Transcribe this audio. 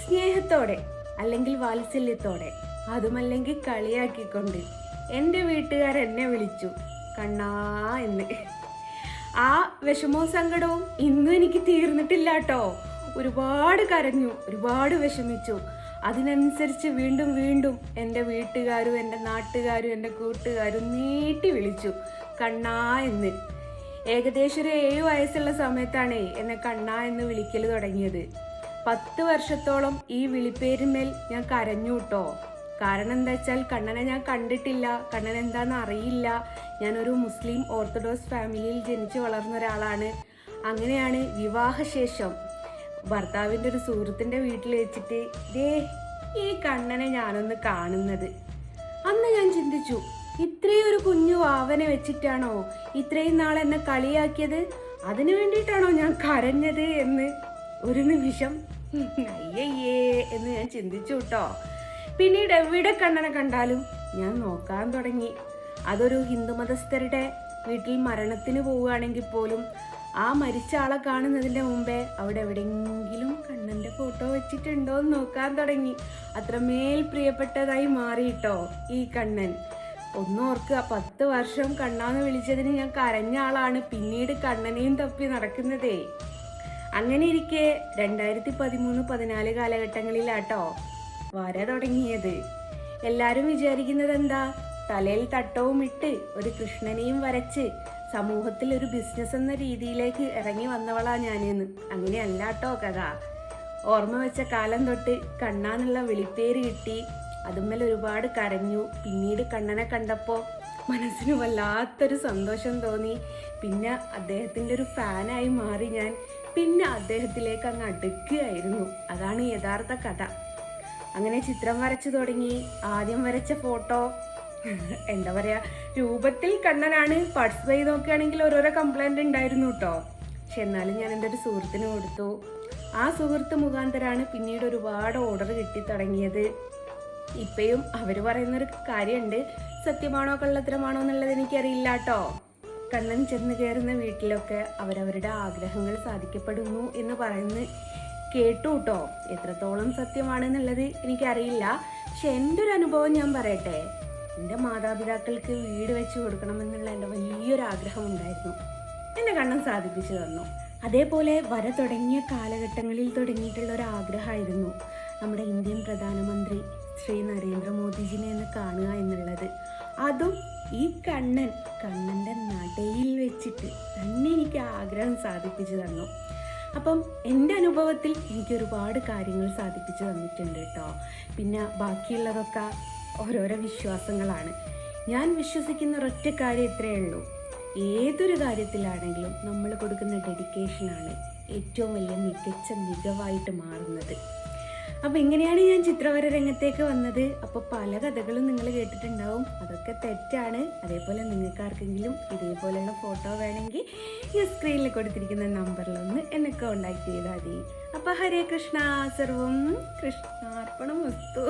സ്നേഹത്തോടെ അല്ലെങ്കിൽ വാത്സല്യത്തോടെ, അതുമല്ലെങ്കിൽ കളിയാക്കിക്കൊണ്ട് എൻ്റെ വീട്ടുകാരെന്നെ വിളിച്ചു കണ്ണാ എന്ന്. ആ വിഷമവും സങ്കടവും ഇന്നും എനിക്ക് തീർന്നിട്ടില്ല കേട്ടോ. ഒരുപാട് കരഞ്ഞു, ഒരുപാട് വിഷമിച്ചു. അതിനനുസരിച്ച് വീണ്ടും വീണ്ടും എൻ്റെ വീട്ടുകാരും എൻ്റെ നാട്ടുകാരും എൻ്റെ കൂട്ടുകാരും നീട്ടി വിളിച്ചു കണ്ണാ എന്ന്. ഏകദേശം ഒരു 7 വയസ്സുള്ള സമയത്താണ് എന്നെ കണ്ണാ എന്ന് വിളിക്കൽ തുടങ്ങിയത്. 10 വർഷത്തോളം ഈ വിളിപ്പേരിന്മേൽ ഞാൻ കരഞ്ഞു കേട്ടോ. കാരണം എന്താ വെച്ചാൽ കണ്ണനെ ഞാൻ കണ്ടിട്ടില്ല, കണ്ണൻ എന്താണെന്ന് അറിയില്ല. ഞാനൊരു മുസ്ലിം ഓർത്തഡോക്സ് ഫാമിലിയിൽ ജനിച്ചു വളർന്ന ഒരാളാണ്. അങ്ങനെയാണ് വിവാഹശേഷം ഭർത്താവിൻ്റെ ഒരു സുഹൃത്തിൻ്റെ വീട്ടിൽ വെച്ചിട്ട് ഈ കണ്ണനെ ഞാനൊന്ന് കാണുന്നത്. അന്ന് ഞാൻ ചിന്തിച്ചു, ഇത്രയും ഒരു കുഞ്ഞു വാവനെ വെച്ചിട്ടാണോ ഇത്രയും നാൾ എന്നെ കളിയാക്കിയത്? അതിനു വേണ്ടിയിട്ടാണോ ഞാൻ കരഞ്ഞത് എന്ന് ഒരു നിമിഷം അയ്യയ്യേ എന്ന് ഞാൻ ചിന്തിച്ചു കേട്ടോ. പിന്നീട് എവിടെ കണ്ണനെ കണ്ടാലും ഞാൻ നോക്കാൻ തുടങ്ങി. അതൊരു ഹിന്ദു മതസ്ഥരുടെ വീട്ടിൽ മരണത്തിന് പോവുകയാണെങ്കിൽ പോലും ആ മരിച്ച ആളെ കാണുന്നതിൻ്റെ മുമ്പേ അവിടെ എവിടെയെങ്കിലും കണ്ണൻ്റെ ഫോട്ടോ വെച്ചിട്ടുണ്ടോ എന്ന് നോക്കാൻ തുടങ്ങി. അത്രമേൽ പ്രിയപ്പെട്ടതായി മാറിയിട്ടോ ഈ കണ്ണൻ. ഒന്നോർക്കുക, 10 വർഷം കണ്ണാന്ന് വിളിച്ചതിന് ഞാൻ കരഞ്ഞ ആളാണ് പിന്നീട് കണ്ണനെയും തപ്പി നടക്കുന്നതേ. അങ്ങനെ ഇരിക്കെ 2013-14 കാലഘട്ടങ്ങളിലാട്ടോ വര തുടങ്ങിയത്. എല്ലാവരും വിചാരിക്കുന്നത് എന്താ, തലയിൽ തട്ടവും ഇട്ട് ഒരു കൃഷ്ണനെയും വരച്ച് സമൂഹത്തിൽ ഒരു ബിസിനസ് എന്ന രീതിയിലേക്ക് ഇറങ്ങി വന്നവളാ ഞാനെന്ന്. അങ്ങനെയല്ല കേട്ടോ കഥ. ഓർമ്മ വെച്ച കാലം തൊട്ട് കണ്ണാന്നുള്ള വിളിപ്പേര് കിട്ടി. അതുമ്മേൽ ഒരുപാട് കരഞ്ഞു. പിന്നീട് കണ്ണനെ കണ്ടപ്പോൾ മനസ്സിന് വല്ലാത്തൊരു സന്തോഷം തോന്നി. പിന്നെ അദ്ദേഹത്തിൻ്റെ ഒരു ഫാനായി മാറി ഞാൻ. പിന്നെ അദ്ദേഹത്തിലേക്ക് അങ്ങ് അടുക്കുകയായിരുന്നു. അതാണ് യഥാർത്ഥ കഥ. അങ്ങനെ ചിത്രം വരച്ചു തുടങ്ങി. ആദ്യം വരച്ച ഫോട്ടോ എന്താ പറയാ, രൂപത്തിൽ കണ്ണനാണ്. പാർട്സ് ചെയ്ത് നോക്കുകയാണെങ്കിൽ ഓരോരോ കംപ്ലൈന്റ് ഉണ്ടായിരുന്നു കേട്ടോ. പക്ഷെ എന്നാലും ഞാൻ എൻ്റെ ഒരു സുഹൃത്തിന് കൊടുത്തു. ആ സുഹൃത്ത് മുഖാന്തരാണ് പിന്നീട് ഒരുപാട് ഓർഡർ കിട്ടി തുടങ്ങിയത്. ഇപ്പോഴും അവർ പറയുന്നൊരു കാര്യമുണ്ട്, സത്യമാണോ കള്ളത്തരമാണോ എന്നുള്ളത് എനിക്കറിയില്ല കേട്ടോ. കണ്ണൻ ചെന്ന് കയറുന്ന വീട്ടിലൊക്കെ അവരവരുടെ ആഗ്രഹങ്ങൾ സാധിക്കപ്പെടുന്നു എന്ന് പറയുന്നത് കേട്ടു കേട്ടോ. എത്രത്തോളം സത്യമാണെന്നുള്ളത് എനിക്കറിയില്ല. പക്ഷെ എൻ്റെ ഒരു അനുഭവം ഞാൻ പറയട്ടെ. എൻ്റെ മാതാപിതാക്കൾക്ക് വീട് വെച്ച് കൊടുക്കണമെന്നുള്ള എൻ്റെ വലിയൊരു ആഗ്രഹം ഉണ്ടായിരുന്നു. എൻ്റെ കണ്ണൻ സാധിപ്പിച്ചു തന്നു. അതേപോലെ വര തുടങ്ങിയ കാലഘട്ടങ്ങളിൽ തുടങ്ങിയിട്ടുള്ള ഒരു ആഗ്രഹമായിരുന്നു നമ്മുടെ ഇന്ത്യൻ പ്രധാനമന്ത്രി ശ്രീ നരേന്ദ്രമോദിജിനെ ഒന്ന് കാണുക എന്നുള്ളത്. അതും ഈ കണ്ണൻ്റെ നടയിൽ വെച്ചിട്ട് തന്നെ എനിക്ക് ആഗ്രഹം സാധിപ്പിച്ചു തന്നു. അപ്പം എൻ്റെ അനുഭവത്തിൽ എനിക്ക് ഒരുപാട് കാര്യങ്ങൾ സാധിപ്പിച്ചു തന്നിട്ടുണ്ട് കേട്ടോ. പിന്നെ ബാക്കിയുള്ളതൊക്കെ ഓരോരോ വിശ്വാസങ്ങളാണ്. ഞാൻ വിശ്വസിക്കുന്ന ഒരൊറ്റ കാര്യം ഇത്രയേ ഉള്ളൂ, ഏതൊരു കാര്യത്തിലാണെങ്കിലും നമ്മൾ കൊടുക്കുന്ന ഡെഡിക്കേഷനാണ് ഏറ്റവും വലിയ മികവായിട്ട് മാറുന്നത്. അപ്പം ഇങ്ങനെയാണ് ഞാൻ ചിത്രവര രംഗത്തേക്ക് വന്നത്. അപ്പോൾ പല കഥകളും നിങ്ങൾ കേട്ടിട്ടുണ്ടാവും, അതൊക്കെ തെറ്റാണ്. അതേപോലെ നിങ്ങൾക്ക് ആർക്കെങ്കിലും ഇതേപോലെയുള്ള ഫോട്ടോ വേണമെങ്കിൽ ഈ സ്ക്രീനിൽ കൊടുത്തിരിക്കുന്ന നമ്പറിലൊന്ന് എന്നെ കോണ്ടാക്ട് ചെയ്താൽ മതി. അപ്പോൾ ഹരേ കൃഷ്ണ, സർവം കൃഷ്ണാർപ്പണമസ്തു.